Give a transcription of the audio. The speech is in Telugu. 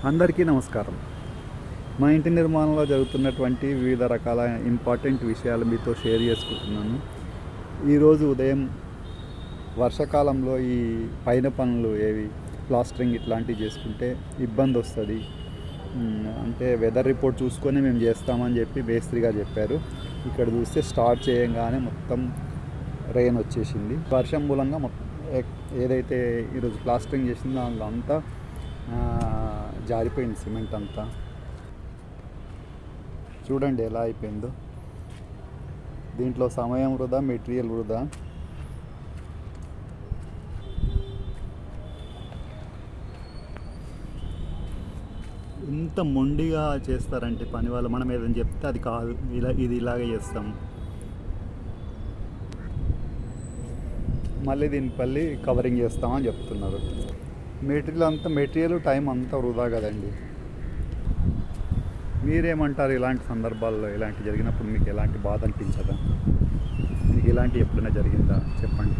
అందరికీ నమస్కారం. మా ఇంటి నిర్మాణంలో జరుగుతున్నటువంటి వివిధ రకాల ఇంపార్టెంట్ విషయాలు మీతో షేర్ చేసుకుంటున్నాను. ఈరోజు ఉదయం వర్షాకాలంలో ఈ పైన పనులు ఏవి ప్లాస్టరింగ్ ఇట్లాంటివి చేసుకుంటే ఇబ్బంది వస్తుంది, అంటే వెదర్ రిపోర్ట్ చూసుకొని మేము చేస్తామని చెప్పి మేస్త్రి గారు చెప్పారు. ఇక్కడ చూస్తే స్టార్ట్ చేయంగానే మొత్తం రెయిన్ వచ్చేసింది. వర్షం మూలంగా ఏదైతే ఈరోజు ప్లాస్టరింగ్ చేసిందో దాంట్లో అంతా జారిపోయింది. సిమెంట్ అంతా చూడండి ఎలా అయిపోయిందో. దీంట్లో సమయం వృధా, మెటీరియల్ వృధా. ఇంత మొండిగా చేస్తారంటే పని వాళ్ళు, మనం ఏదైనా చెప్తే అది కాదు, ఇది ఇలాగే చేస్తాం. మళ్ళీ దీనిపల్లి కవరింగ్ చేస్తామని చెప్తున్నారు. మెటీరియల్ టైం అంతా వృధా కదండి. మీరేమంటారు? ఇలాంటి సందర్భాల్లో ఇలాంటి జరిగినప్పుడు మీకు ఎలాంటి బాధ అనిపించదా? మీకు ఇలాంటి ఎప్పుడైనా జరిగిందా చెప్పండి.